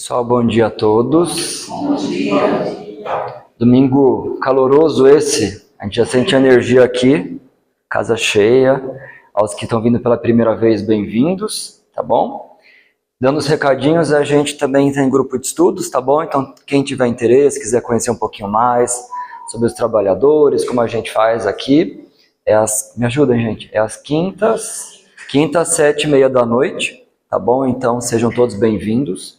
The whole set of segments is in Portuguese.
Pessoal, bom dia a todos. Bom dia. Domingo caloroso esse, a gente já sente energia aqui, casa cheia. Aos que estão vindo pela primeira vez, bem-vindos, tá bom? Dando os recadinhos, a gente também tem grupo de estudos, tá bom? Então, quem tiver interesse, quiser conhecer um pouquinho mais sobre os trabalhadores, como a gente faz aqui, me ajudem, gente, é às quintas, 7h30 da noite, tá bom? Então, sejam todos bem-vindos.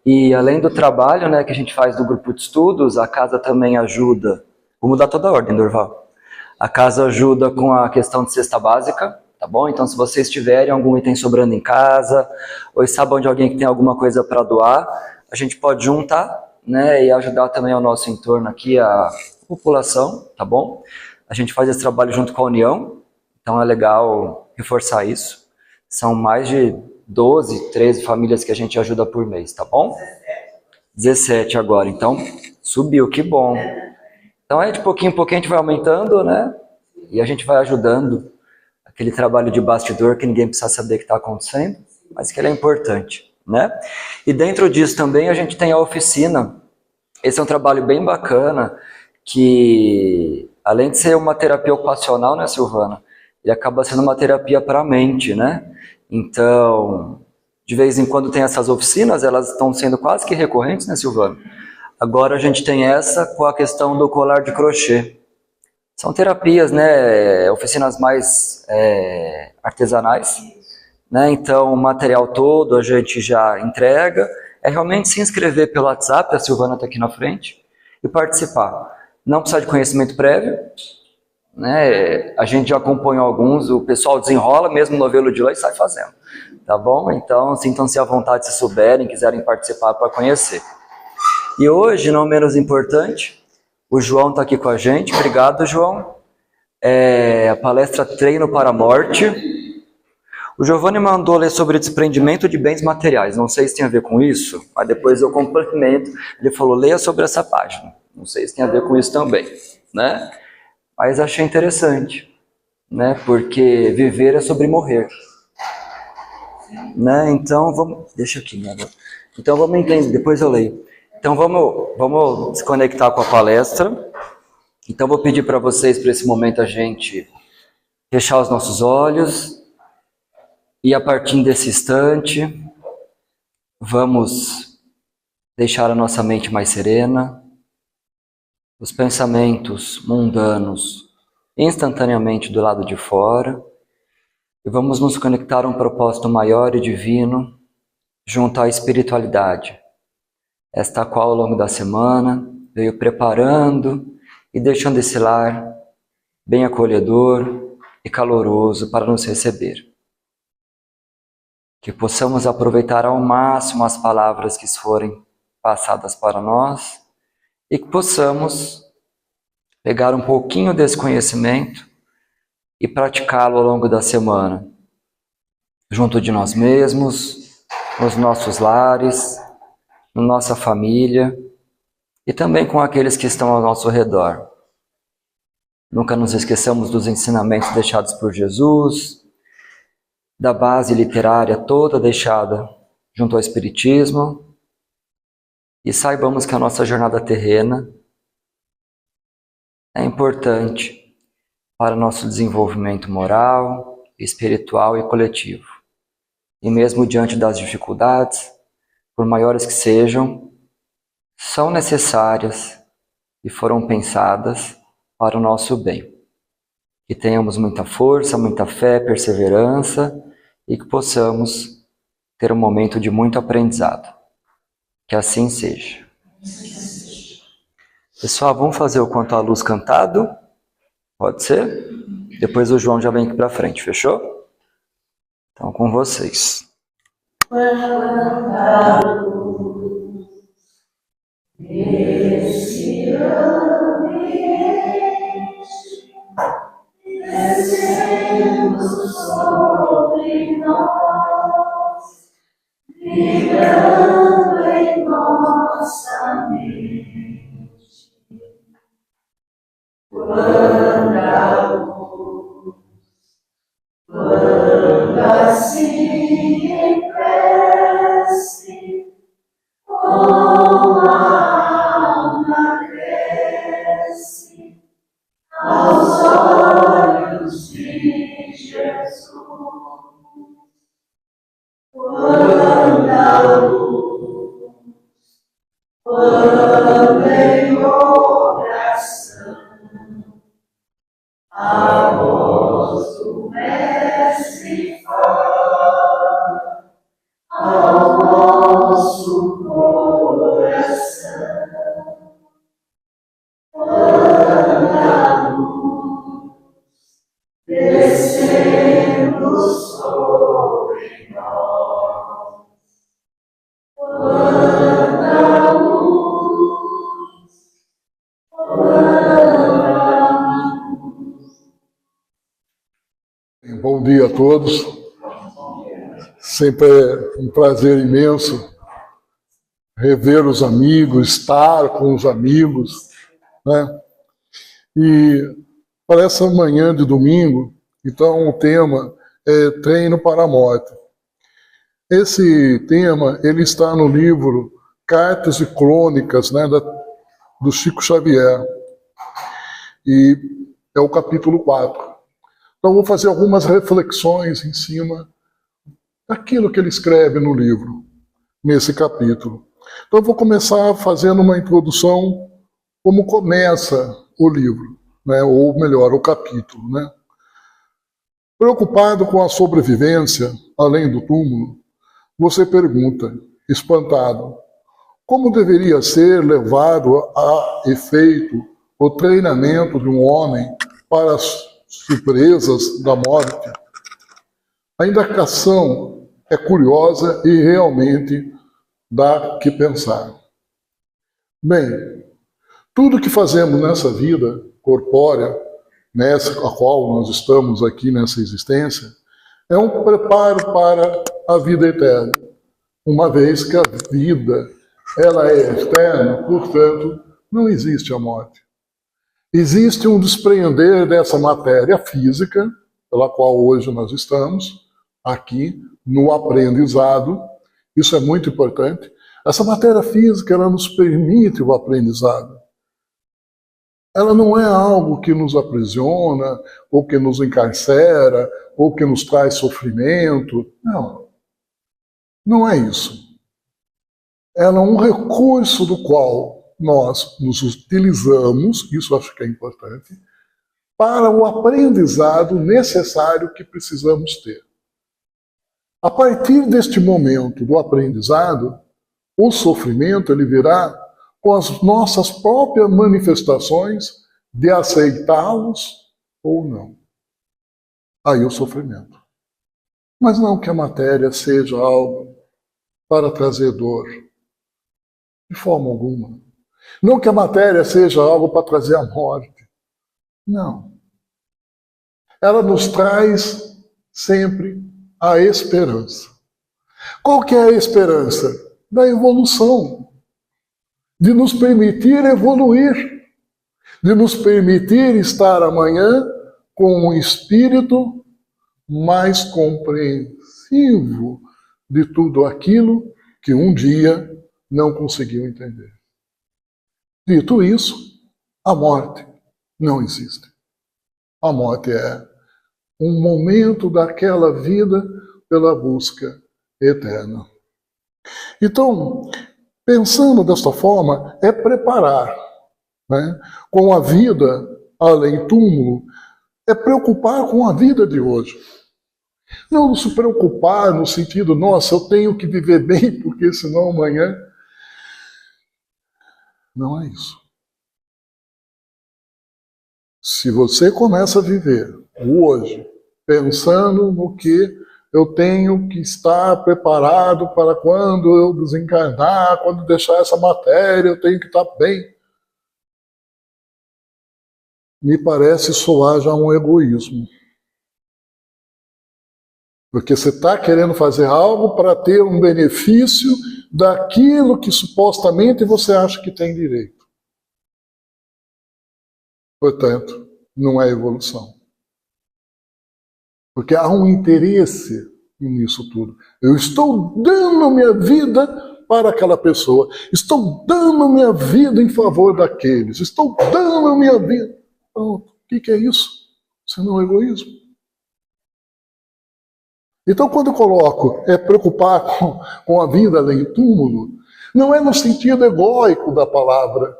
E além do trabalho, né, que a gente faz do grupo de estudos, a casa também ajuda, vou mudar toda a ordem, Durval. A casa ajuda com a questão de cesta básica, tá bom? Então, se vocês tiverem algum item sobrando em casa, ou sabem de alguém que tem alguma coisa para doar, a gente pode juntar, né, e ajudar também ao nosso entorno aqui, a população, tá bom? A gente faz esse trabalho junto com a União, então é legal reforçar isso. São mais de 12, 13 famílias que a gente ajuda por mês, tá bom? 17 agora, então subiu, que bom. Então de pouquinho em pouquinho a gente vai aumentando, né? E a gente vai ajudando aquele trabalho de bastidor que ninguém precisa saber o que está acontecendo, mas que ele é importante, né? E dentro disso também a gente tem a oficina. Esse é um trabalho bem bacana, que além de ser uma terapia ocupacional, né, Silvana? Ele acaba sendo uma terapia para a mente, né? Então, de vez em quando tem essas oficinas, elas estão sendo quase que recorrentes, né, Silvana? Agora a gente tem essa com a questão do colar de crochê. São terapias, né, oficinas mais artesanais, né? Então o material todo a gente já entrega. É realmente se inscrever pelo WhatsApp, a Silvana está aqui na frente, e participar. Não precisa de conhecimento prévio, né? A gente já acompanhou alguns, o pessoal desenrola mesmo o novelo de lã e sai fazendo, tá bom? Então sintam-se à vontade se souberem, quiserem participar para conhecer. E hoje, não menos importante, o João está aqui com a gente. Obrigado, João. A palestra Treino para a Morte. O Giovanni mandou ler sobre desprendimento de bens materiais. Não sei se tem a ver com isso, mas depois eu complemento. Ele falou, leia sobre essa página. Não sei se tem a ver com isso também, né? Mas achei interessante, né? Porque viver é sobre morrer, né? Então vamos, deixa aqui, né? Então vamos entender. Depois eu leio. Então vamos se conectar com a palestra. Então vou pedir para vocês, para esse momento, a gente fechar os nossos olhos e a partir desse instante vamos deixar a nossa mente mais serena, os pensamentos mundanos instantaneamente do lado de fora, e vamos nos conectar a um propósito maior e divino junto à espiritualidade, esta qual ao longo da semana veio preparando e deixando esse lar bem acolhedor e caloroso para nos receber. Que possamos aproveitar ao máximo as palavras que forem passadas para nós e que possamos pegar um pouquinho desse conhecimento e praticá-lo ao longo da semana, junto de nós mesmos, nos nossos lares, na nossa família e também com aqueles que estão ao nosso redor. Nunca nos esqueçamos dos ensinamentos deixados por Jesus, da base literária toda deixada junto ao Espiritismo, e saibamos que a nossa jornada terrena é importante para o nosso desenvolvimento moral, espiritual e coletivo. E mesmo diante das dificuldades, por maiores que sejam, são necessárias e foram pensadas para o nosso bem. Que tenhamos muita força, muita fé, perseverança e que possamos ter um momento de muito aprendizado. Que assim seja. Pessoal, vamos fazer o Quanto à Luz cantado? Pode ser? Depois o João já vem aqui para frente, fechou? Então, com vocês. Quanta luz nesse ambiente, descendo sobre nós, brilhando em nossa mente. Quanta luz, quando assim em prece, todos. Sempre é um prazer imenso rever os amigos, estar com os amigos, né? E para essa manhã de domingo, então o tema é Treino para a Morte. Esse tema ele está no livro Cartas e Crônicas, né, do Chico Xavier, e é o capítulo 4. Então vou fazer algumas reflexões em cima daquilo que ele escreve no livro, nesse capítulo. Então eu vou começar fazendo uma introdução como começa o livro, né, ou melhor, o capítulo, né? Preocupado com a sobrevivência, além do túmulo, você pergunta, espantado, como deveria ser levado a efeito o treinamento de um homem para as surpresas da morte? A indagação é curiosa e realmente dá que pensar. Bem, tudo que fazemos nessa vida corpórea, nessa a qual nós estamos aqui nessa existência, é um preparo para a vida eterna, uma vez que a vida ela é eterna, portanto, não existe a morte. Existe um desprender dessa matéria física, pela qual hoje nós estamos, aqui no aprendizado. Isso é muito importante. Essa matéria física ela nos permite o aprendizado. Ela não é algo que nos aprisiona, ou que nos encarcera, ou que nos traz sofrimento. Não. Não é isso. Ela é um recurso do qual nós nos utilizamos, isso acho que é importante, para o aprendizado necessário que precisamos ter. A partir deste momento do aprendizado, o sofrimento ele virá com as nossas próprias manifestações de aceitá-los ou não. Aí o sofrimento. Mas não que a matéria seja algo para trazer dor. De forma alguma. Não que a matéria seja algo para trazer a morte. Não. Ela nos traz sempre a esperança. Qual que é a esperança? Da evolução. De nos permitir evoluir. De nos permitir estar amanhã com um espírito mais compreensivo de tudo aquilo que um dia não conseguiu entender. Dito isso, a morte não existe. A morte é um momento daquela vida pela busca eterna. Então, pensando desta forma, é preparar, né, com a vida além túmulo, é preocupar com a vida de hoje. Não se preocupar no sentido, nossa, eu tenho que viver bem, porque senão amanhã... Não é isso. Se você começa a viver hoje, pensando no que eu tenho que estar preparado para quando eu desencarnar, quando deixar essa matéria, eu tenho que estar bem. Me parece soar já um egoísmo. Porque você está querendo fazer algo para ter um benefício daquilo que supostamente você acha que tem direito. Portanto, não é evolução. Porque há um interesse nisso tudo. Eu estou dando minha vida para aquela pessoa. Estou dando minha vida em favor daqueles. Estou dando minha vida. Pronto. O que é isso? Isso não é egoísmo. Então, quando eu coloco preocupar com a vida além do túmulo, não é no sentido egóico da palavra.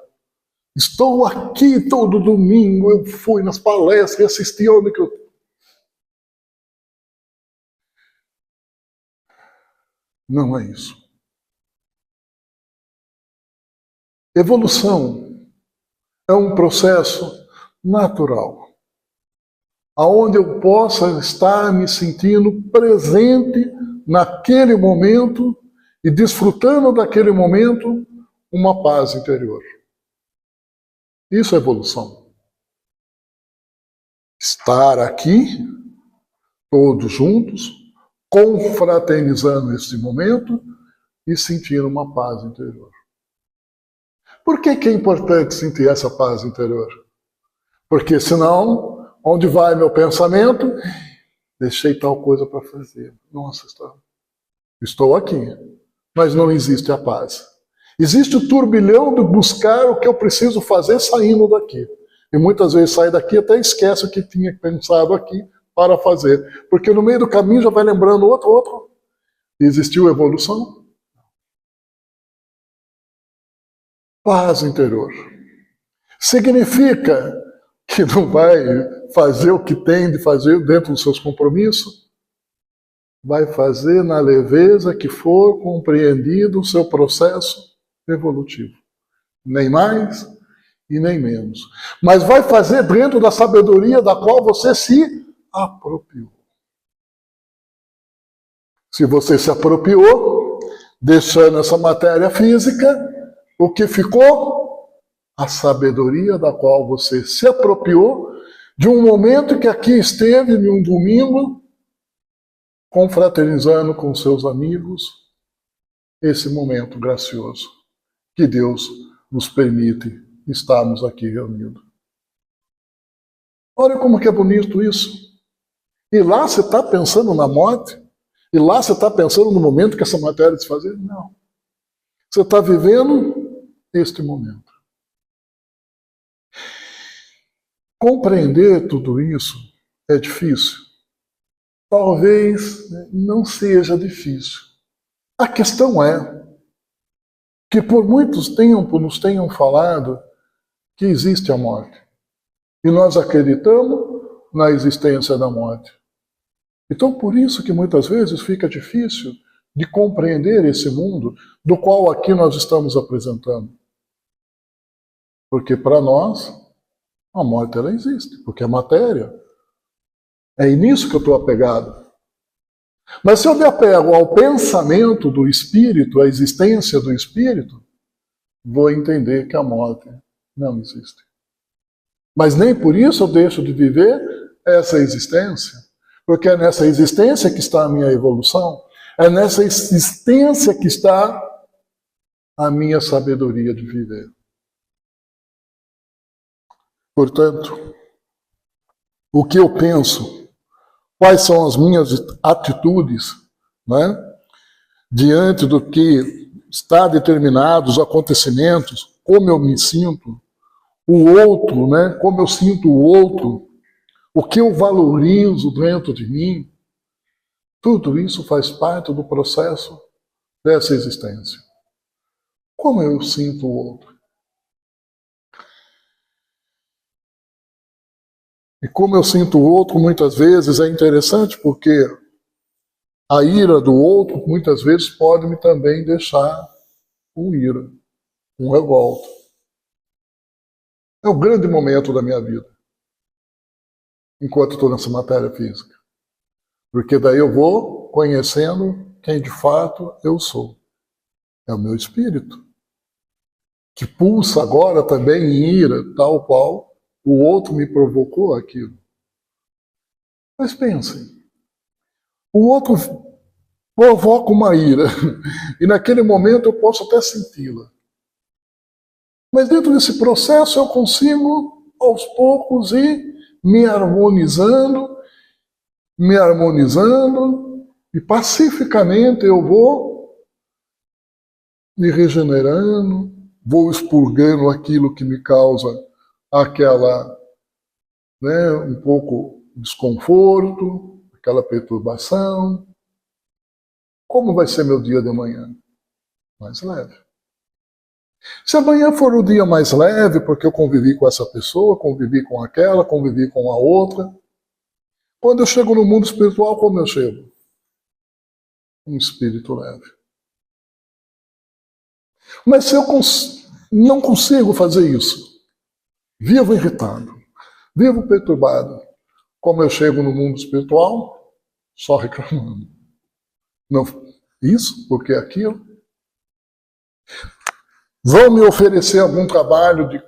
Estou aqui todo domingo, eu fui nas palestras e assisti onde que eu... Não é isso. Evolução é um processo natural, aonde eu possa estar me sentindo presente naquele momento e desfrutando daquele momento uma paz interior. Isso é evolução. Estar aqui, todos juntos, confraternizando esse momento e sentindo uma paz interior. Por que é importante sentir essa paz interior? Porque senão, onde vai meu pensamento? Deixei tal coisa para fazer. Nossa, estou aqui, mas não existe a paz. Existe o turbilhão de buscar o que eu preciso fazer saindo daqui. E muitas vezes sai daqui e até esquece o que tinha pensado aqui para fazer. Porque no meio do caminho já vai lembrando outro. Existiu evolução? Paz interior. Significa que não vai fazer o que tem de fazer dentro dos seus compromissos? Vai fazer na leveza que for compreendido o seu processo evolutivo. Nem mais e nem menos. Mas vai fazer dentro da sabedoria da qual você se apropriou. Se você se apropriou, deixando essa matéria física, o que ficou? A sabedoria da qual você se apropriou de um momento que aqui esteve, em um domingo, confraternizando com seus amigos, esse momento gracioso que Deus nos permite estarmos aqui reunidos. Olha como que é bonito isso. E lá você está pensando na morte? E lá você está pensando no momento que essa matéria desfazer? Não. Você está vivendo este momento. Compreender tudo isso é difícil? Talvez não seja difícil. A questão é que por muito tempo nos tenham falado que existe a morte. E nós acreditamos na existência da morte. Então por isso que muitas vezes fica difícil de compreender esse mundo do qual aqui nós estamos apresentando. Porque para nós, a morte ela existe, porque é matéria. É nisso que eu estou apegado. Mas se eu me apego ao pensamento do espírito, à existência do espírito, vou entender que a morte não existe. Mas nem por isso eu deixo de viver essa existência. Porque é nessa existência que está a minha evolução. É nessa existência que está a minha sabedoria de viver. Portanto, o que eu penso, quais são as minhas atitudes, né, diante do que está determinado, os acontecimentos, como eu me sinto, o outro, né, como eu sinto o outro, o que eu valorizo dentro de mim, tudo isso faz parte do processo dessa existência. Como eu sinto o outro? E como eu sinto o outro, muitas vezes é interessante, porque a ira do outro, muitas vezes, pode me também deixar com ira, com revolta. É o grande momento da minha vida, enquanto estou nessa matéria física. Porque daí eu vou conhecendo quem de fato eu sou. É o meu espírito, que pulsa agora também em ira, tal qual o outro me provocou aquilo. Mas pensem, o outro provoca uma ira, e naquele momento eu posso até senti-la. Mas dentro desse processo eu consigo, aos poucos, ir me harmonizando, e pacificamente eu vou me regenerando, vou expurgando aquilo que me causa aquela, né, um pouco desconforto, aquela perturbação. Como vai ser meu dia de amanhã? Mais leve. Se amanhã for o dia mais leve, porque eu convivi com essa pessoa, convivi com aquela, convivi com a outra, quando eu chego no mundo espiritual, como eu chego? Um espírito leve. Mas se eu não consigo fazer isso, vivo irritado, vivo perturbado, como eu chego no mundo espiritual? Só reclamando. Não, isso, porque aquilo. Vão me oferecer algum trabalho de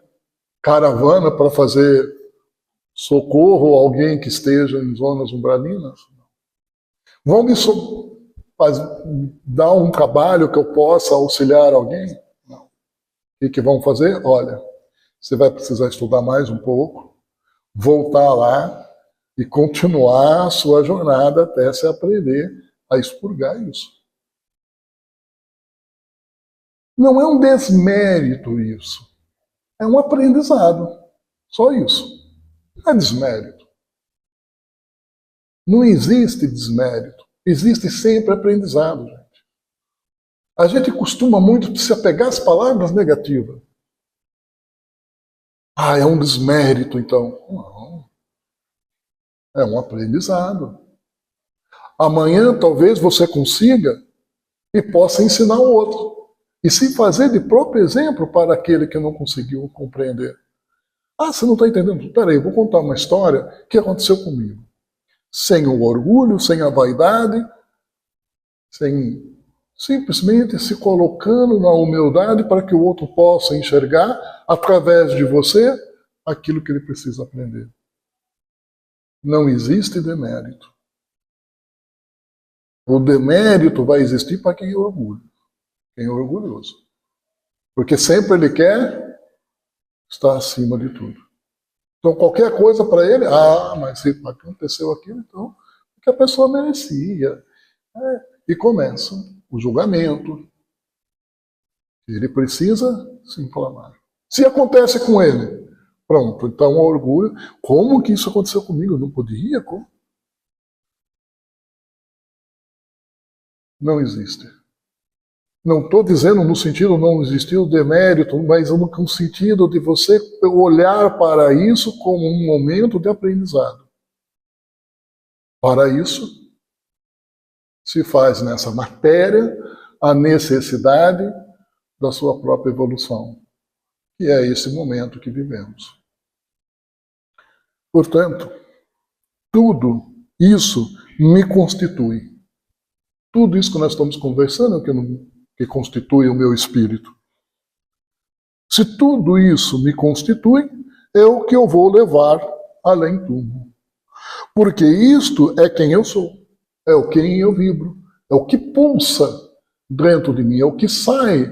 caravana para fazer socorro a alguém que esteja em zonas umbralinas? Vão dar um trabalho que eu possa auxiliar alguém? Não. O que vão fazer? Olha, você vai precisar estudar mais um pouco, voltar lá e continuar a sua jornada até você aprender a expurgar isso. Não é um desmérito isso. É um aprendizado. Só isso. Não é desmérito. Não existe desmérito. Existe sempre aprendizado, gente. A gente costuma muito se apegar às palavras negativas. Ah, é um desmérito, então. Não. É um aprendizado. Amanhã talvez você consiga e possa ensinar o outro. E se fazer de próprio exemplo para aquele que não conseguiu compreender. Ah, você não está entendendo? Peraí, vou contar uma história que aconteceu comigo. Sem o orgulho, sem a vaidade, sem simplesmente se colocando na humildade para que o outro possa enxergar, através de você, aquilo que ele precisa aprender. Não existe demérito. O demérito vai existir para quem é orgulho. Quem é orgulhoso. Porque sempre ele quer estar acima de tudo. Então qualquer coisa para ele, mas se aconteceu aquilo, então, porque a pessoa merecia. E começa o julgamento. Ele precisa se inflamar. Se acontece com ele, pronto, então o orgulho. Como que isso aconteceu comigo? Eu não podia? Como? Não existe. Não estou dizendo no sentido não existir o demérito, mas no sentido de você olhar para isso como um momento de aprendizado. Para isso, se faz nessa matéria a necessidade da sua própria evolução, que é esse momento que vivemos. Portanto, tudo isso me constitui. Tudo isso que nós estamos conversando é o que constitui o meu espírito. Se tudo isso me constitui, é o que eu vou levar além túmulo. Porque isto é quem eu sou, é o quem eu vibro, é o que pulsa dentro de mim, é o que sai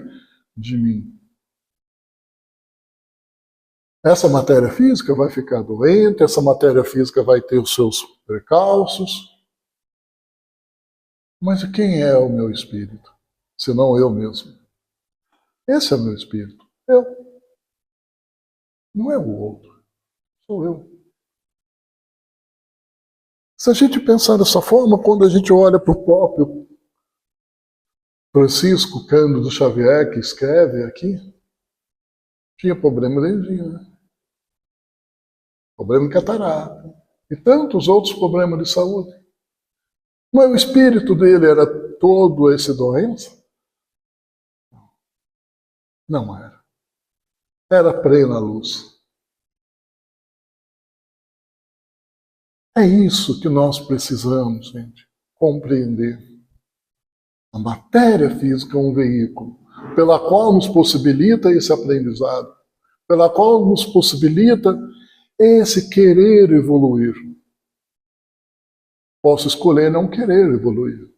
de mim. Essa matéria física vai ficar doente, essa matéria física vai ter os seus percalços. Mas quem é o meu espírito? Senão eu mesmo. Esse é o meu espírito. Eu. Não é o outro. Sou eu. Se a gente pensar dessa forma, quando a gente olha para o próprio Francisco Cândido Xavier, que escreve aqui, tinha problema de energia, né? Problema de catarata e tantos outros problemas de saúde. Mas o espírito dele era todo esse doença? Não era. Era plena luz. É isso que nós precisamos, gente, compreender. A matéria física é um veículo pela qual nos possibilita esse aprendizado, pela qual nos possibilita esse querer evoluir. Posso escolher não querer evoluir.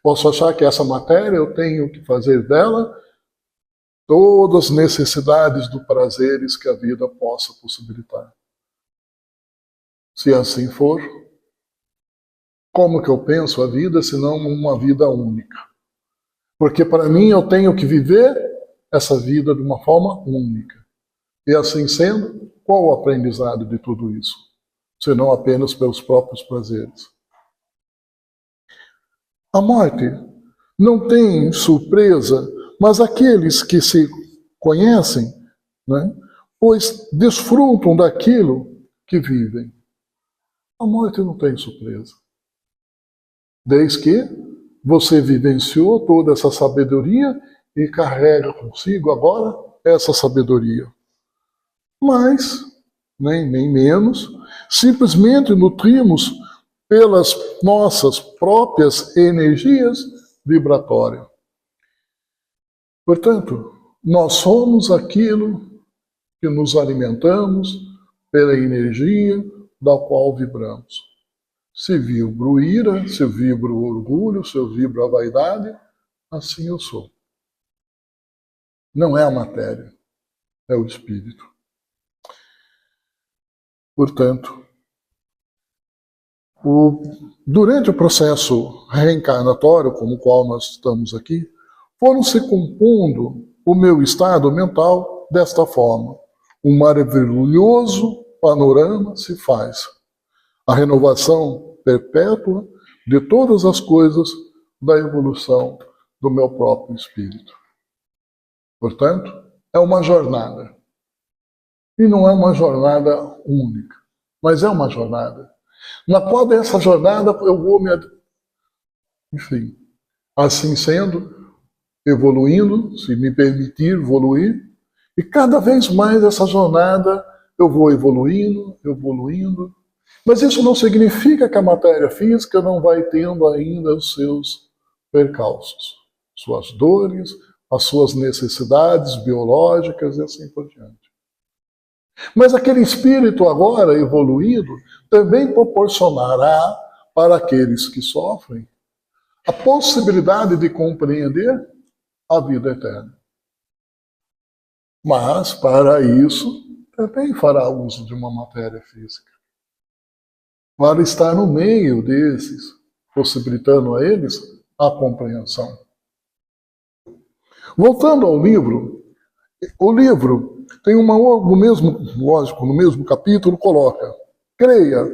Posso achar que essa matéria eu tenho que fazer dela todas as necessidades do prazeres que a vida possa possibilitar. Se assim for, como que eu penso a vida se não uma vida única? Porque para mim eu tenho que viver essa vida de uma forma única. E assim sendo, qual o aprendizado de tudo isso? Senão apenas pelos próprios prazeres. A morte não tem surpresa, mas aqueles que se conhecem, né, pois desfrutam daquilo que vivem. A morte não tem surpresa. Desde que você vivenciou toda essa sabedoria e carrega consigo agora essa sabedoria. Mas, nem menos, simplesmente nutrimos pelas nossas próprias energias vibratórias. Portanto, nós somos aquilo que nos alimentamos pela energia da qual vibramos. Se vibro ira, se vibro orgulho, se eu vibro a vaidade, assim eu sou. Não é a matéria, é o espírito. Portanto, durante o processo reencarnatório, como o qual nós estamos aqui, foram se compondo o meu estado mental desta forma. Um maravilhoso panorama se faz. A renovação perpétua de todas as coisas da evolução do meu próprio espírito. Portanto, é uma jornada. E não é uma jornada única, mas é uma jornada. Na qual dessa jornada eu vou enfim, assim sendo, evoluindo, se me permitir evoluir, e cada vez mais essa jornada eu vou evoluindo, evoluindo. Mas isso não significa que a matéria física não vai tendo ainda os seus percalços, suas dores, as suas necessidades biológicas e assim por diante. Mas aquele espírito agora evoluído também proporcionará para aqueles que sofrem a possibilidade de compreender a vida eterna. Mas, para isso, também fará uso de uma matéria física. Para estar no meio desses, possibilitando a eles a compreensão. Voltando ao livro, o livro tem no mesmo capítulo, coloca: creia,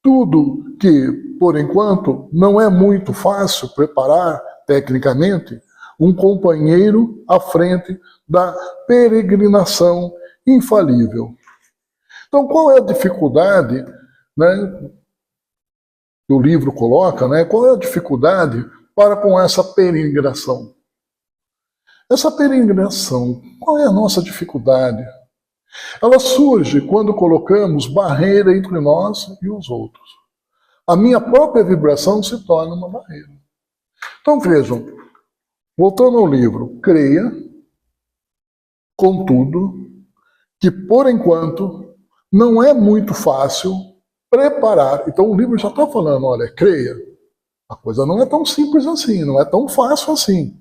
tudo que, por enquanto, não é muito fácil preparar tecnicamente um companheiro à frente da peregrinação infalível. Então, qual é a dificuldade, né, que o livro coloca, né? Qual é a dificuldade para com essa peregrinação? Essa peregrinação, qual é a nossa dificuldade? Ela surge quando colocamos barreira entre nós e os outros. A minha própria vibração se torna uma barreira. Então vejam, voltando ao livro, creia, contudo, que por enquanto não é muito fácil preparar. Então o livro já está falando, olha, creia. A coisa não é tão simples assim, não é tão fácil assim.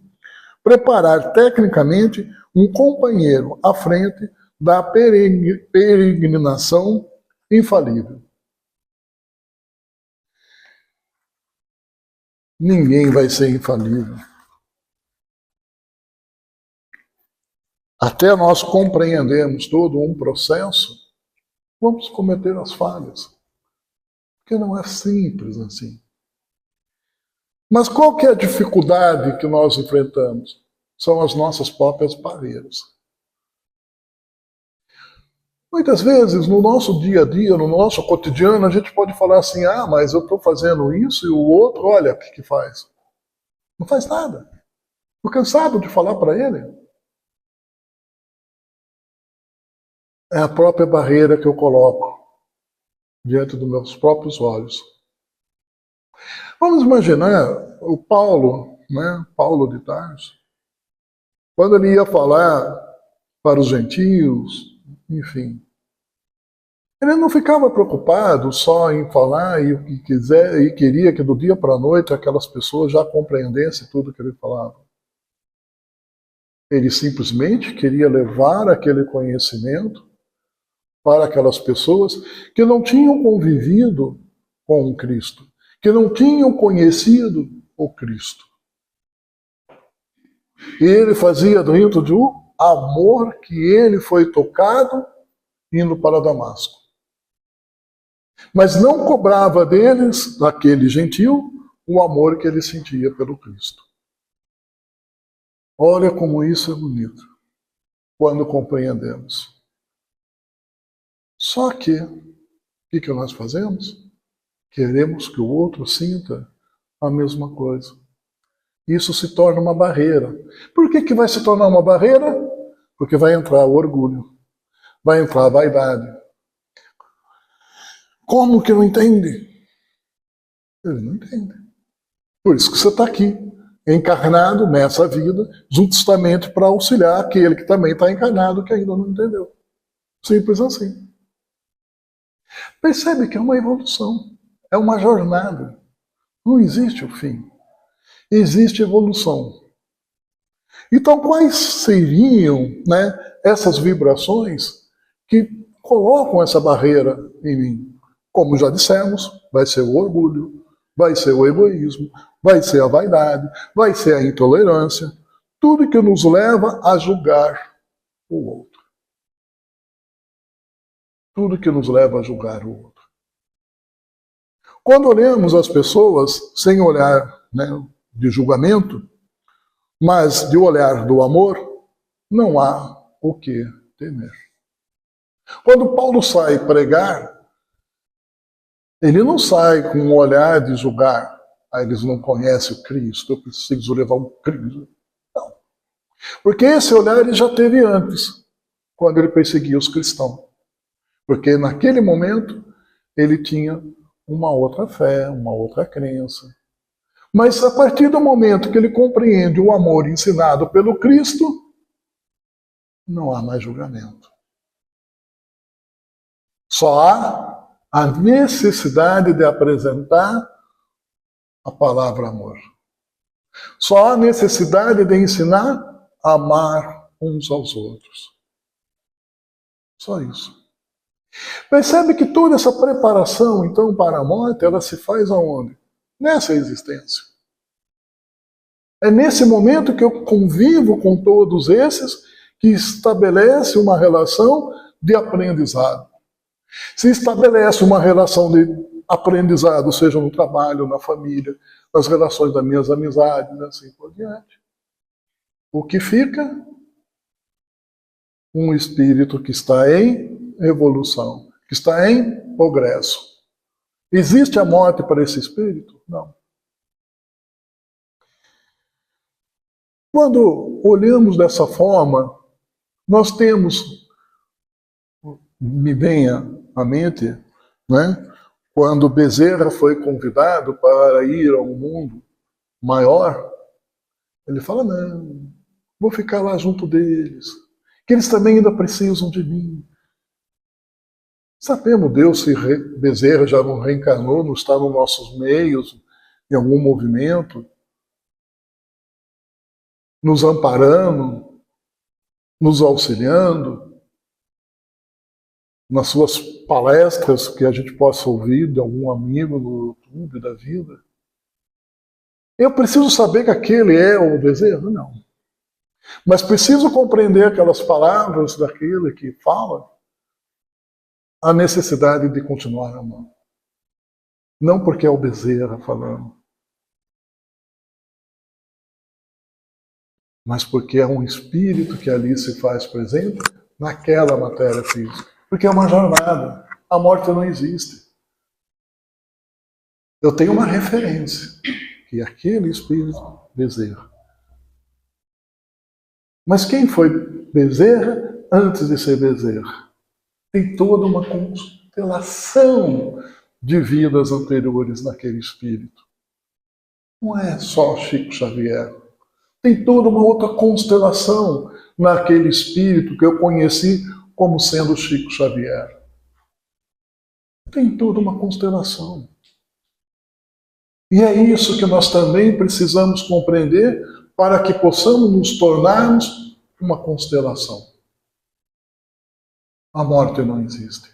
Preparar tecnicamente um companheiro à frente da peregrinação infalível. Ninguém vai ser infalível. Até nós compreendermos todo um processo, vamos cometer as falhas. Porque não é simples assim. Mas qual que é a dificuldade que nós enfrentamos? São as nossas próprias barreiras. Muitas vezes, no nosso dia a dia, no nosso cotidiano, a gente pode falar assim, mas eu estou fazendo isso e o outro, olha o que faz. Não faz nada. Estou cansado de falar para ele. É a própria barreira que eu coloco diante dos meus próprios olhos. Vamos imaginar o Paulo, né? Paulo de Tarso, quando ele ia falar para os gentios, enfim, ele não ficava preocupado só em falar e o que quiser e queria que do dia para a noite aquelas pessoas já compreendessem tudo que ele falava. Ele simplesmente queria levar aquele conhecimento para aquelas pessoas que não tinham convivido com o Cristo, que não tinham conhecido o Cristo. E ele fazia dentro de um amor que ele foi tocado indo para Damasco. Mas não cobrava deles, daquele gentil, o amor que ele sentia pelo Cristo. Olha como isso é bonito, quando compreendemos. Só que, o que nós fazemos? Queremos que o outro sinta a mesma coisa. Isso se torna uma barreira. Por que vai se tornar uma barreira? Porque vai entrar o orgulho, vai entrar a vaidade. Como que não entende? Ele não entende. Por isso que você está aqui, encarnado nessa vida, justamente para auxiliar aquele que também está encarnado, que ainda não entendeu. Simples assim. Percebe que é uma evolução. É uma jornada. Não existe o fim. Existe evolução. Então, quais seriam, né, essas vibrações que colocam essa barreira em mim? Como já dissemos, vai ser o orgulho, vai ser o egoísmo, vai ser a vaidade, vai ser a intolerância, tudo que nos leva a julgar o outro. Tudo que nos leva a julgar o outro. Quando olhamos as pessoas sem olhar, né, de julgamento, mas de olhar do amor, não há o que temer. Quando Paulo sai pregar, ele não sai com um olhar de julgar. Ah, eles não conhecem o Cristo, eu preciso levar um Cristo. Não. Porque esse olhar ele já teve antes, quando ele perseguia os cristãos. Porque naquele momento ele tinha uma outra fé, uma outra crença. Mas a partir do momento que ele compreende o amor ensinado pelo Cristo, não há mais julgamento. Só há a necessidade de apresentar a palavra amor. Só há necessidade de ensinar a amar uns aos outros. Só isso. Percebe que toda essa preparação, então, para a morte, ela se faz aonde? Nessa existência. É nesse momento que eu convivo com todos esses que estabelece uma relação de aprendizado. Se estabelece uma relação de aprendizado, seja no trabalho, na família, nas relações das minhas amizades, assim por diante. O que fica? Um espírito que está em evolução, que está em progresso. Existe a morte para esse espírito? Não. Quando olhamos dessa forma, nós temos, me vem à mente, né, quando Bezerra foi convidado para ir a um mundo maior, ele fala, não, vou ficar lá junto deles, que eles também ainda precisam de mim. Sabemos Deus se Bezerra já não reencarnou, não está nos nossos meios, em algum movimento, nos amparando, nos auxiliando, nas suas palestras que a gente possa ouvir de algum amigo no YouTube da vida. Eu preciso saber que aquele é o Bezerra? Não. Mas preciso compreender aquelas palavras daquele que fala a necessidade de continuar amando. Não porque é o Bezerra falando, mas porque é um espírito que ali se faz presente naquela matéria física. Porque é uma jornada. A morte não existe. Eu tenho uma referência, que é aquele espírito Bezerra. Mas quem foi Bezerra antes de ser Bezerra? Tem toda uma constelação de vidas anteriores naquele espírito. Não é só Chico Xavier. Tem toda uma outra constelação naquele espírito que eu conheci como sendo Chico Xavier. Tem toda uma constelação. E é isso que nós também precisamos compreender para que possamos nos tornarmos uma constelação. A morte não existe.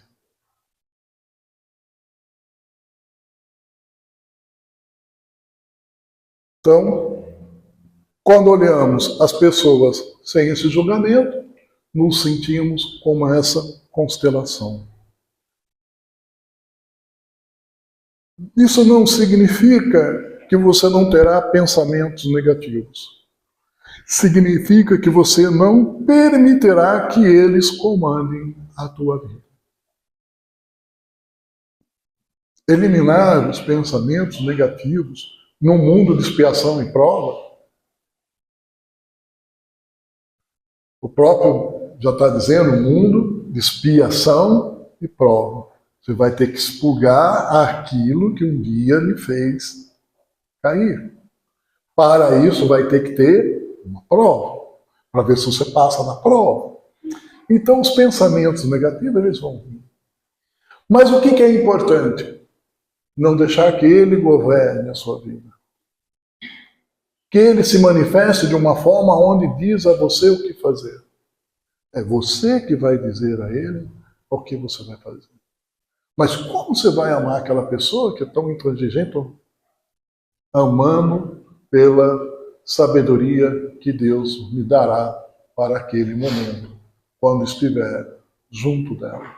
Então, quando olhamos as pessoas sem esse julgamento, nos sentimos como essa constelação. Isso não significa que você não terá pensamentos negativos. Significa que você não permitirá que eles comandem a tua vida. Eliminar os pensamentos negativos num mundo de expiação e prova. O próprio já está dizendo, mundo de expiação e prova. Você vai ter que expurgar aquilo que um dia lhe fez cair. Para isso vai ter que ter uma prova, para ver se você passa na prova. Então os pensamentos negativos eles vão vir. Mas o que é importante? Não deixar que ele governe a sua vida. Que ele se manifeste de uma forma onde diz a você o que fazer. É você que vai dizer a ele o que você vai fazer. Mas como você vai amar aquela pessoa que é tão intransigente? Amando pela sabedoria que Deus me dará para aquele momento, quando estiver junto dela.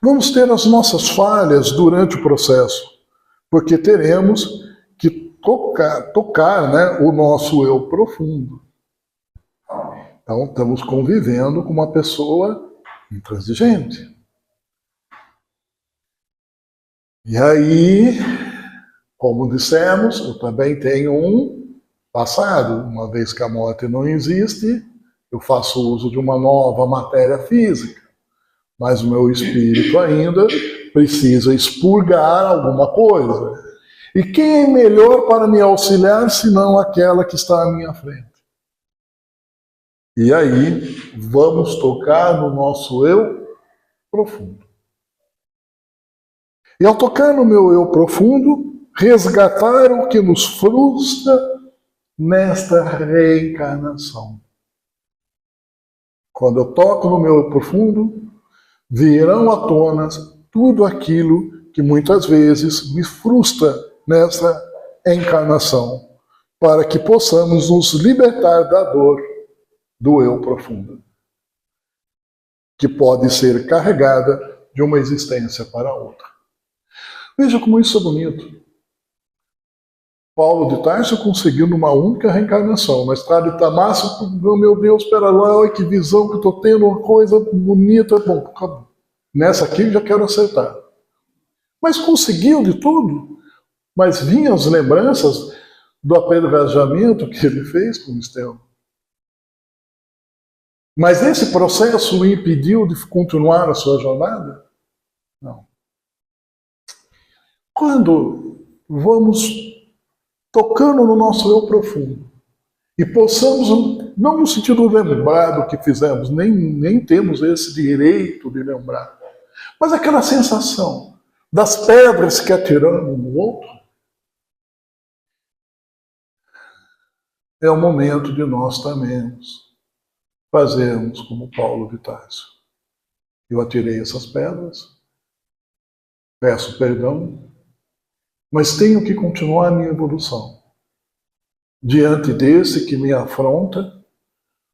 Vamos ter as nossas falhas durante o processo, porque teremos que tocar, né, o nosso eu profundo. Então, estamos convivendo com uma pessoa intransigente. E aí, como dissemos, eu também tenho um passado. Uma vez que a morte não existe, eu faço uso de uma nova matéria física. Mas o meu espírito ainda precisa expurgar alguma coisa. E quem é melhor para me auxiliar senão aquela que está à minha frente? E aí, vamos tocar no nosso eu profundo. E ao tocar no meu eu profundo, resgatar o que nos frustra nesta reencarnação. Quando eu toco no meu eu profundo, virão à tona tudo aquilo que muitas vezes me frustra nessa encarnação, para que possamos nos libertar da dor do eu profundo, que pode ser carregada de uma existência para outra. Veja como isso é bonito. Paulo de Tarso conseguiu numa única reencarnação. Na estrada de Damasco, meu Deus, espera lá, olha que visão que eu estou tendo, uma coisa bonita. Bom, acabou. Nessa aqui eu já quero acertar. Mas conseguiu de tudo. Mas vinham as lembranças do apedrejamento que ele fez com o Estevão. Mas esse processo o impediu de continuar a sua jornada? Não. Quando vamos tocando no nosso eu profundo e possamos, não no sentido de lembrar do que fizemos, nem temos esse direito de lembrar, mas aquela sensação das pedras que atiramos no outro, é o momento de nós também fazermos como Paulo de Tarso. Eu atirei essas pedras, peço perdão, mas tenho que continuar a minha evolução diante desse que me afronta,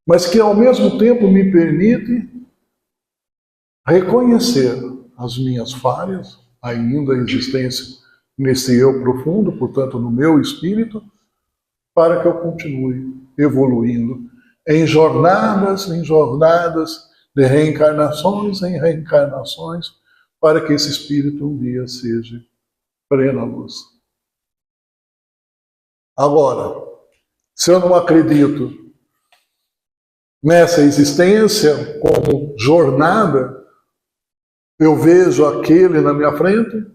mas que ao mesmo tempo me permite reconhecer as minhas falhas, ainda a existência nesse eu profundo, portanto no meu espírito, para que eu continue evoluindo em jornadas de reencarnações em reencarnações, para que esse espírito um dia seja plena luz. Agora, se eu não acredito nessa existência como jornada, eu vejo aquele na minha frente,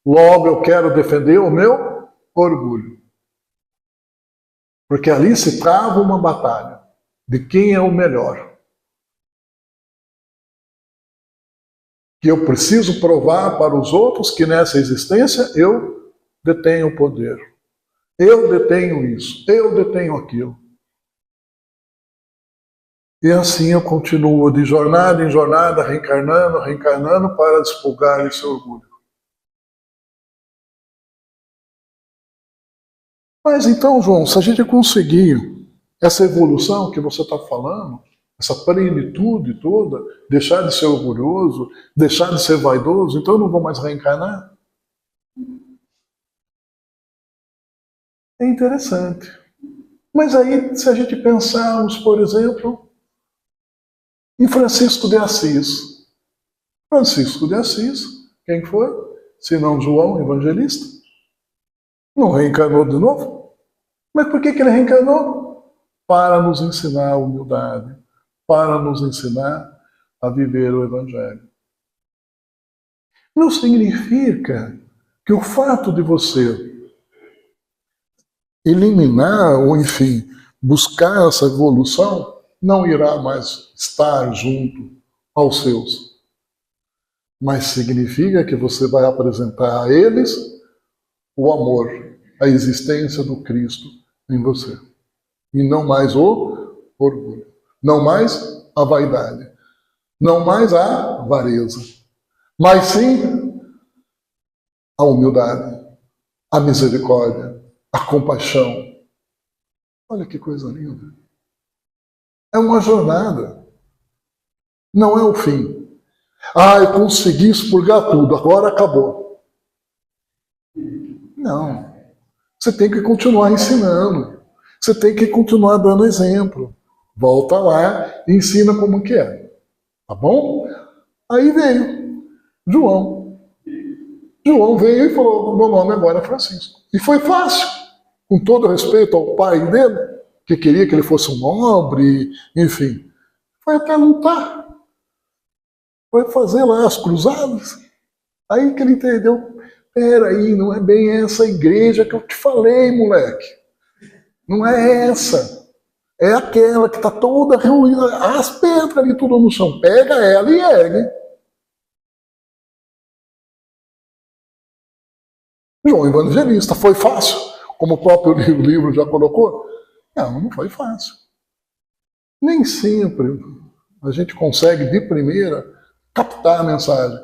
logo eu quero defender o meu orgulho. Porque ali se trava uma batalha de quem é o melhor. Que eu preciso provar para os outros que nessa existência eu detenho o poder. Eu detenho isso, eu detenho aquilo. E assim eu continuo de jornada em jornada, reencarnando para despulgar esse orgulho. Mas então, João, se a gente conseguir essa evolução que você está falando, essa plenitude toda, deixar de ser orgulhoso, deixar de ser vaidoso, então eu não vou mais reencarnar? É interessante. Mas aí, se a gente pensarmos, por exemplo, em Francisco de Assis. Francisco de Assis, quem foi? Se não João Evangelista? Não reencarnou de novo? Mas por que ele reencarnou? Para nos ensinar a humildade, para nos ensinar a viver o Evangelho. Não significa que o fato de você eliminar, ou enfim, buscar essa evolução, não irá mais estar junto aos seus. mas significa que você vai apresentar a eles o amor, a existência do Cristo em você. E não mais o orgulho, não mais a vaidade, não mais a avareza, mas sim a humildade, a misericórdia, a compaixão. Olha que coisa linda. É uma jornada, não é o fim. Eu consegui expurgar tudo, agora acabou. Não. Você tem que continuar ensinando. Você tem que continuar dando exemplo. Volta lá e ensina como que é. Tá bom? Aí veio João. João veio e falou, meu nome agora é Francisco. E foi fácil. Com todo respeito ao pai dele, que queria que ele fosse um nobre, enfim. Foi até lutar. Foi fazer lá as cruzadas. Aí que ele entendeu, peraí, não é bem essa igreja que eu te falei, moleque. Não é essa. É aquela que está toda reunida, as pedras ali tudo no chão. Pega ela e ergue. João Evangelista, foi fácil? Como o próprio livro já colocou? Não foi fácil. Nem sempre a gente consegue de primeira captar a mensagem.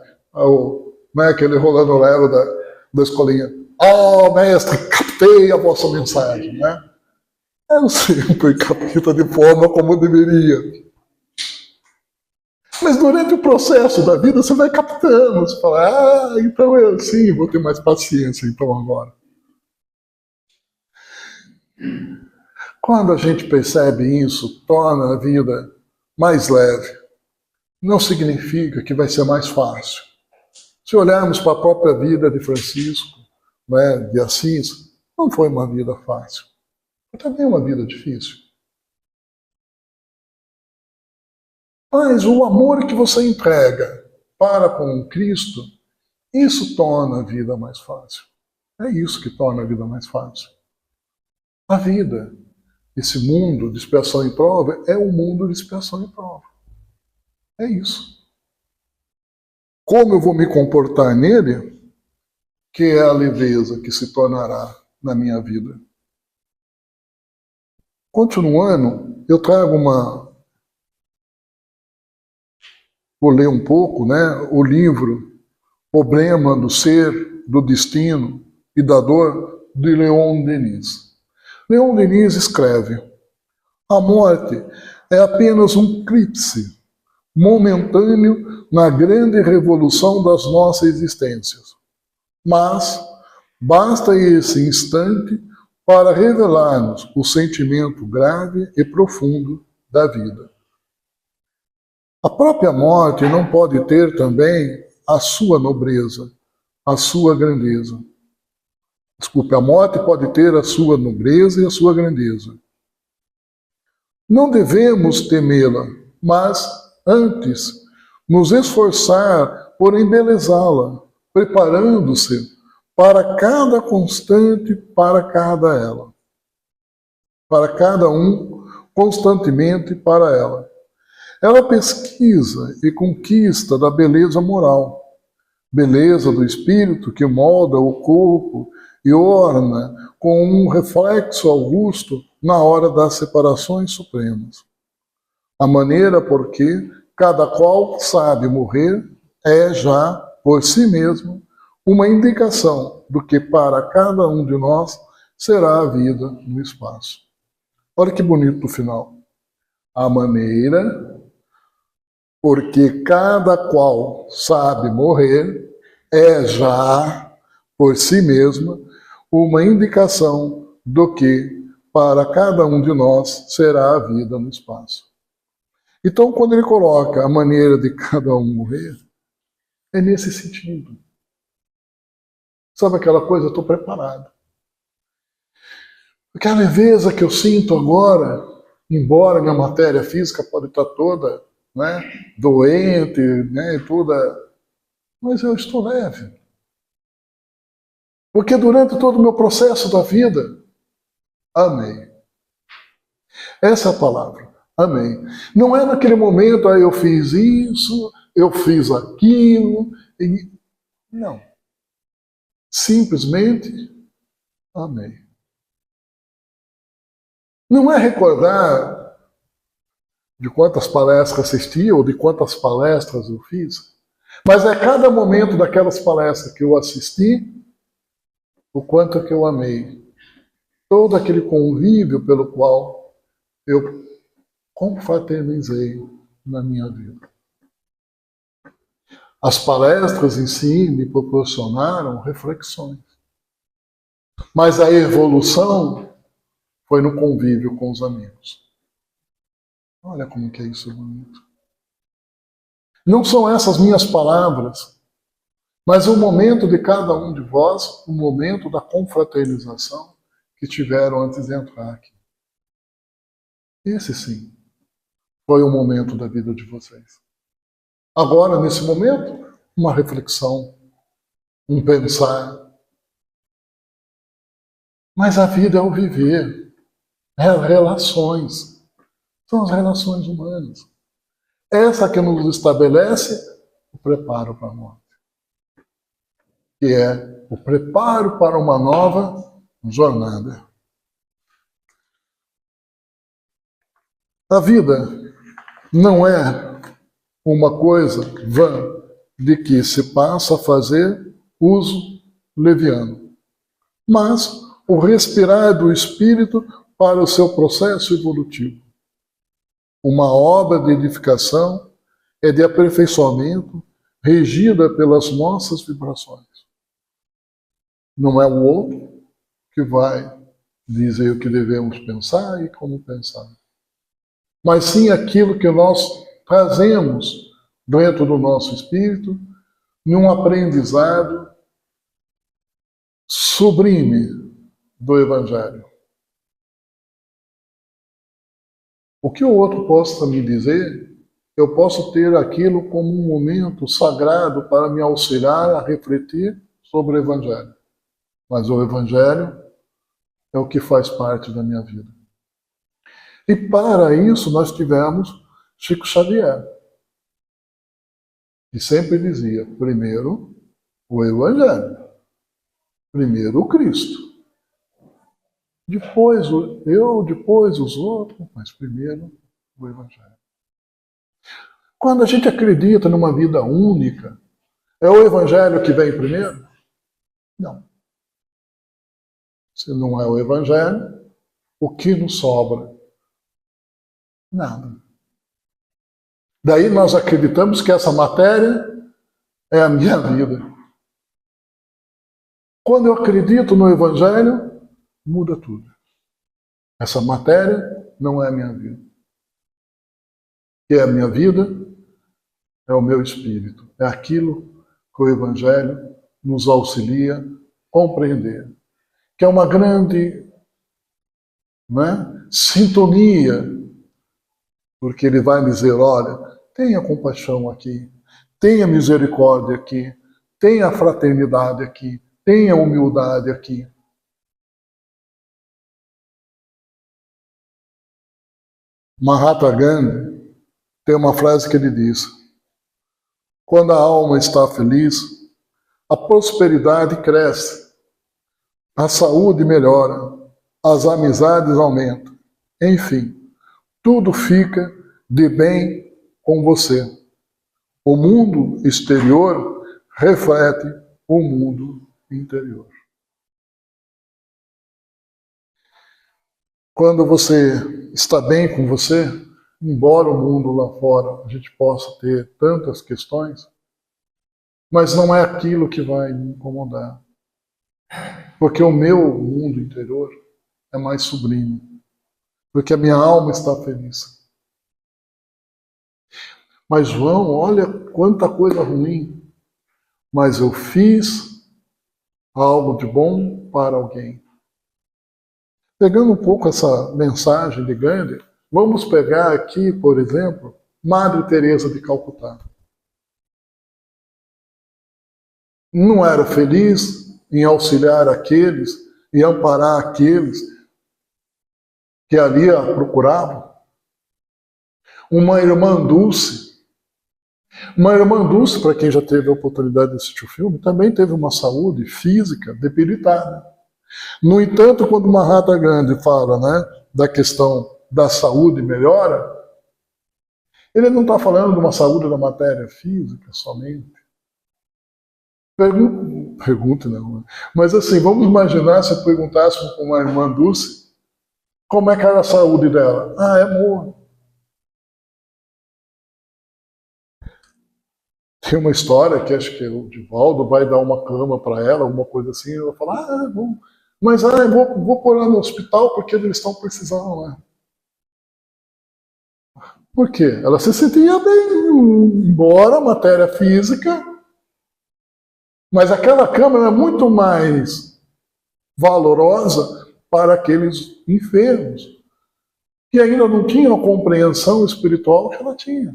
Aquele Rolando Lero da escolinha. Mestre, captei a vossa mensagem. Né? Eu sempre capta de forma como deveria. Mas durante o processo da vida você vai captando. Você fala, então eu sim, vou ter mais paciência então agora. Quando a gente percebe isso, torna a vida mais leve. Não significa que vai ser mais fácil. Se olharmos para a própria vida de Francisco, né, de Assis, não foi uma vida fácil. Foi também uma vida difícil. Mas o amor que você entrega para com Cristo, isso torna a vida mais fácil. É isso que torna a vida mais fácil. A vida, esse mundo de expiação e prova, é um mundo de expiação e prova. É isso. Como eu vou me comportar nele, que é a leveza que se tornará na minha vida. Continuando, eu trago vou ler um pouco, né, o livro Problema do Ser, do Destino e da Dor, de Leon Denis. Leon Denis escreve: a morte é apenas um eclipse momentâneo na grande revolução das nossas existências. Mas basta esse instante para revelar-nos o sentimento grave e profundo da vida. A própria morte não pode ter também a sua nobreza, a sua grandeza. Desculpe, a morte pode ter a sua nobreza e a sua grandeza. Não devemos temê-la, mas antes, nos esforçar por embelezá-la, preparando-se para cada constante, para cada ela. Para cada um, constantemente para ela. Ela pesquisa e conquista da beleza moral, beleza do espírito que molda o corpo e orna com um reflexo augusto na hora das separações supremas. A maneira por que cada qual sabe morrer é já, por si mesmo, uma indicação do que para cada um de nós será a vida no espaço. Olha que bonito no final. A maneira por que cada qual sabe morrer é já, por si mesma, uma indicação do que para cada um de nós será a vida no espaço. Então, quando ele coloca a maneira de cada um morrer, é nesse sentido. Sabe aquela coisa? Eu estou preparado. Porque a leveza que eu sinto agora, embora minha matéria física pode estar toda, né, doente, né, toda, mas eu estou leve. Porque durante todo o meu processo da vida, amei. Essa é a palavra. Amém. Não é naquele momento, eu fiz isso, eu fiz aquilo. Não. Simplesmente amei. Não é recordar de quantas palestras assisti ou de quantas palestras eu fiz, mas é cada momento daquelas palestras que eu assisti, o quanto que eu amei. Todo aquele convívio pelo qual eu confraternizei na minha vida. As palestras em si me proporcionaram reflexões. Mas a evolução foi no convívio com os amigos. Olha como que é isso bonito. Não são essas minhas palavras, mas o momento de cada um de vós, o momento da confraternização que tiveram antes de entrar aqui. Esse sim foi o momento da vida de vocês. Agora, nesse momento, uma reflexão, um pensar. Mas a vida é o viver, é as relações. São as relações humanas. Essa que nos estabelece o preparo para a morte. Que é o preparo para uma nova jornada. A vida não é uma coisa vã de que se passa a fazer uso leviano, mas o respirar do espírito para o seu processo evolutivo. Uma obra de edificação é de aperfeiçoamento regida pelas nossas vibrações. Não é o outro que vai dizer o que devemos pensar e como pensar, mas sim aquilo que nós trazemos dentro do nosso espírito num aprendizado sublime do Evangelho. O que o outro possa me dizer, eu posso ter aquilo como um momento sagrado para me auxiliar a refletir sobre o Evangelho. Mas o Evangelho é o que faz parte da minha vida. E para isso nós tivemos Chico Xavier, que sempre dizia, primeiro o Evangelho, primeiro o Cristo. Depois eu, depois os outros, mas primeiro o Evangelho. Quando a gente acredita numa vida única, é o Evangelho que vem primeiro? Não. Se não é o Evangelho, o que nos sobra? Nada. Daí nós acreditamos que essa matéria é a minha vida. Quando eu acredito no Evangelho, muda tudo. Essa matéria não é a minha vida. E a minha vida é o meu espírito. É aquilo que o Evangelho nos auxilia a compreender. Que é uma grande sintonia, porque ele vai dizer, olha, tenha compaixão aqui, tenha misericórdia aqui, tenha fraternidade aqui, tenha humildade aqui. Mahatma Gandhi tem uma frase que ele diz: quando a alma está feliz, a prosperidade cresce, a saúde melhora, as amizades aumentam, enfim, tudo fica de bem com você. O mundo exterior reflete o mundo interior. Quando você está bem com você, embora o mundo lá fora a gente possa ter tantas questões, mas não é aquilo que vai me incomodar. Porque o meu mundo interior é mais sublime. Porque a minha alma está feliz. Mas João, olha quanta coisa ruim. Mas eu fiz algo de bom para alguém. Pegando um pouco essa mensagem de Gandhi, vamos pegar aqui, por exemplo, Madre Teresa de Calcutá. Não era feliz em auxiliar aqueles e amparar aqueles que ali a procuravam? Uma irmã Dulce, Uma irmã Dulce, para quem já teve a oportunidade de assistir o filme, também teve uma saúde física debilitada. No entanto, quando Mahatma Gandhi fala, né, da questão da saúde melhora, ele não está falando de uma saúde da matéria física somente. Pergunta não. Mas assim, vamos imaginar se perguntássemos para uma irmã Dulce como é que era a saúde dela. Ah, é amor. Tem uma história que acho que o Divaldo vai dar uma cama para ela, alguma coisa assim, e ela fala, ah, é bom. Mas eu vou pôr ela no hospital porque eles estão precisando lá. Por quê? Ela se sentia bem, embora a matéria física, mas aquela cama é muito mais valorosa para aqueles enfermos que ainda não tinham a compreensão espiritual que ela tinha.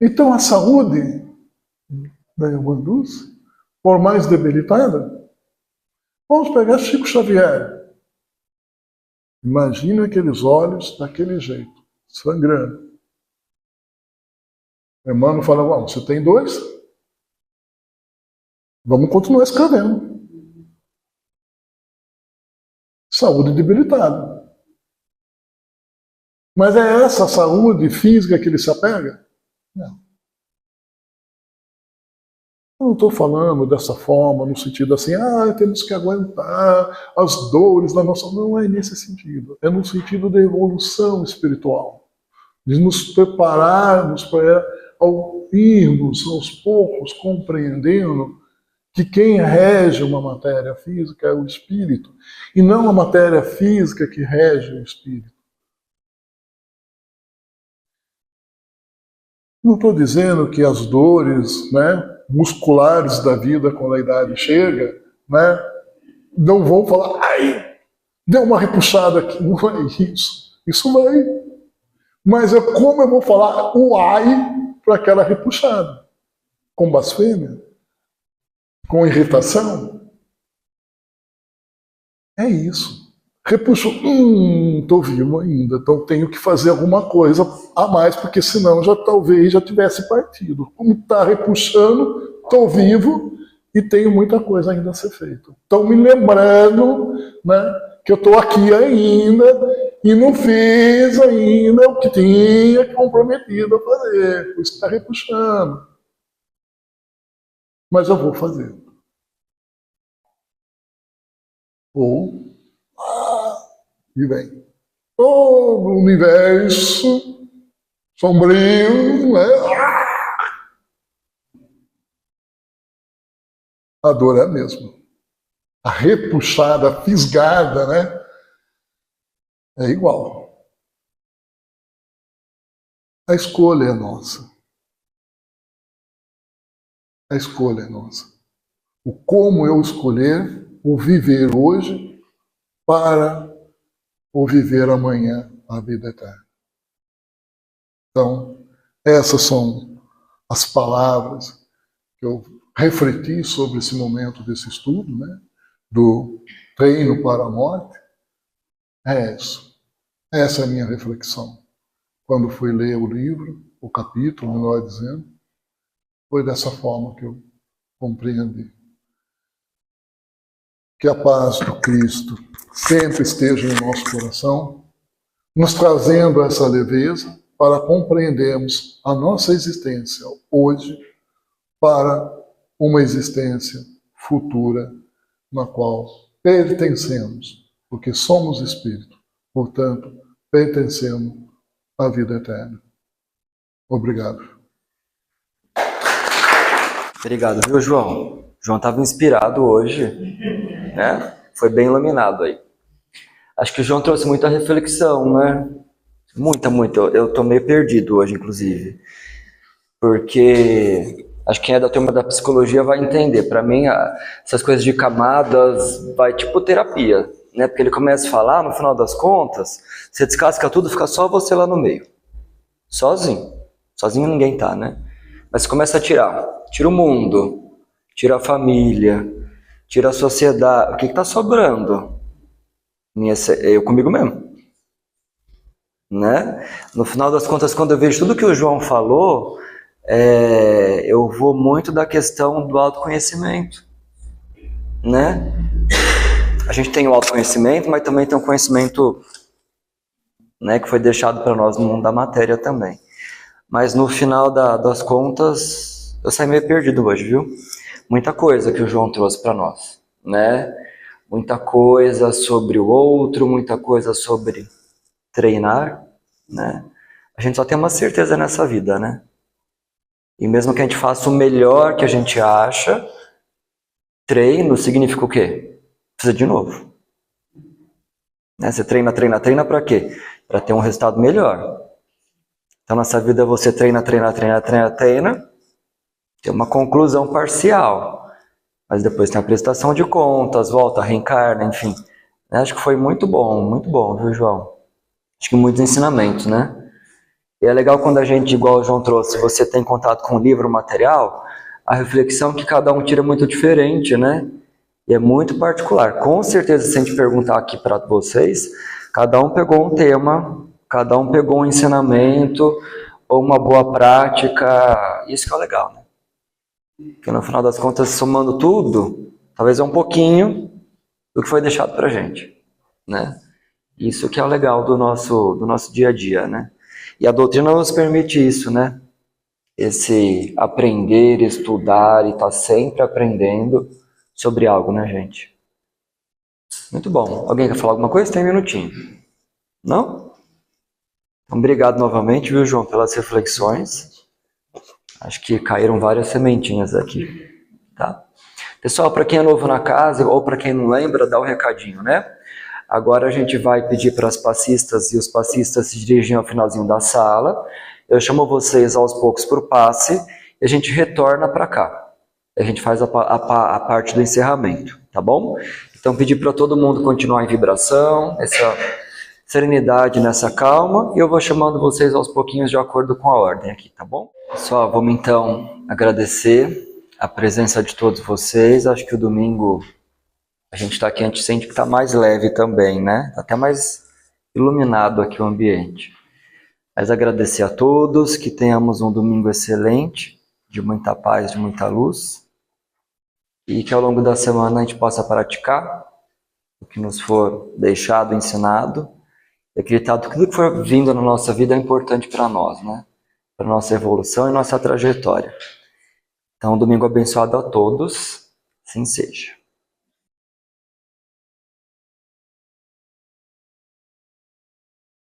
Então a saúde da irmã Dulce, por mais debilitada, vamos pegar Chico Xavier. Imagina aqueles olhos daquele jeito, sangrando. O irmão fala, bom, você tem dois? Vamos continuar escrevendo. Saúde debilitada. Mas é essa saúde física que ele se apega? Não. Eu não estou falando dessa forma, no sentido assim, temos que aguentar as dores da nossa... Não é nesse sentido. É no sentido da evolução espiritual. De nos prepararmos para, ao irmos aos poucos, compreendendo que quem rege uma matéria física é o espírito, e não a matéria física que rege o espírito. Não estou dizendo que as dores, né, musculares da vida quando a idade chega, né, não vão falar, ai, deu uma repuxada aqui. Não é isso. Isso vai. Mas é como eu vou falar o ai para aquela repuxada. Com blasfêmia? Com irritação? É isso. Repuxo, estou vivo ainda, então tenho que fazer alguma coisa a mais, porque senão talvez já tivesse partido. Como está repuxando, estou vivo e tenho muita coisa ainda a ser feita. Estão me lembrando, né, que eu estou aqui ainda e não fiz ainda o que tinha comprometido a fazer. Por isso que está repuxando. Mas eu vou fazer. Ou e vem. Todo o universo sombrio, né? A dor é a mesma. A repuxada, a fisgada, né? É igual. A escolha é nossa. A escolha é nossa. O como eu escolher o viver hoje para ou viver amanhã a vida eterna. Então, essas são as palavras que eu refleti sobre esse momento desse estudo, né, do treino para a morte. É isso. Essa é a minha reflexão. Quando fui ler o livro, o capítulo, melhor dizendo, foi dessa forma que eu compreendi. Que a paz do Cristo sempre esteja em nosso coração, nos trazendo essa leveza para compreendermos a nossa existência hoje para uma existência futura na qual pertencemos, porque somos espírito, portanto, pertencemos à vida eterna. Obrigado. Obrigado, viu, João? João estava inspirado hoje, né? Foi bem iluminado aí. Acho que o João trouxe muita reflexão, né? Muita. Eu estou meio perdido hoje, inclusive. Porque acho que quem é da turma da psicologia vai entender. Para mim, essas coisas de camadas vai tipo terapia, né? Porque ele começa a falar, no final das contas, você descasca tudo, fica só você lá no meio. Sozinho. Sozinho ninguém tá, né? Mas você começa a tirar. Tira o mundo, tira a família, tira a sociedade. O que está sobrando? Eu comigo mesmo. né? No final das contas, quando eu vejo tudo que o João falou, eu vou muito da questão do autoconhecimento, né? A gente tem o autoconhecimento, mas também tem o conhecimento, né, que foi deixado para nós no mundo da matéria também. Mas no final das contas, eu saí meio perdido hoje, viu? Muita coisa que o João trouxe para nós, né? Muita coisa sobre o outro, muita coisa sobre treinar, né? A gente só tem uma certeza nessa vida, né? E mesmo que a gente faça o melhor que a gente acha, treino significa o quê? Precisa de novo. Né? Você treina para quê? Para ter um resultado melhor. Então nessa vida você treina, tem uma conclusão parcial. Mas depois tem a prestação de contas, volta, reencarna, enfim. Acho que foi muito bom, viu, João? Acho que muitos ensinamentos, né? E é legal quando a gente, igual o João trouxe, você tem contato com o livro, material, a reflexão que cada um tira é muito diferente, né? E é muito particular. Com certeza, se a gente perguntar aqui para vocês, cada um pegou um tema, cada um pegou um ensinamento ou uma boa prática. Isso que é legal, né? Porque no final das contas, somando tudo, talvez é um pouquinho do que foi deixado pra gente, né? Isso que é o legal do nosso dia a dia, né? E a doutrina nos permite isso, né? Esse aprender, estudar e estar sempre aprendendo sobre algo, né, gente? Muito bom. Alguém quer falar alguma coisa? Tem um minutinho. Não? Então, obrigado novamente, viu, João, pelas reflexões. Acho que caíram várias sementinhas aqui, tá? Pessoal, para quem é novo na casa ou para quem não lembra, dá um recadinho, né? Agora a gente vai pedir para as passistas e os passistas se dirigirem ao finalzinho da sala. Eu chamo vocês aos poucos para o passe e a gente retorna para cá. A gente faz a parte do encerramento, tá bom? Então pedir para todo mundo continuar em vibração, essa serenidade, nessa calma, e eu vou chamando vocês aos pouquinhos de acordo com a ordem aqui, tá bom? Pessoal, vamos então agradecer a presença de todos vocês. Acho que o domingo a gente está aqui, a gente sente que está mais leve também, né? Tá até mais iluminado aqui o ambiente. Mas agradecer a todos, que tenhamos um domingo excelente, de muita paz, de muita luz, e que ao longo da semana a gente possa praticar o que nos for deixado, ensinado, e acreditar que tudo que for vindo na nossa vida é importante para nós, né? Para nossa evolução e nossa trajetória. Então, um domingo abençoado a todos, assim seja.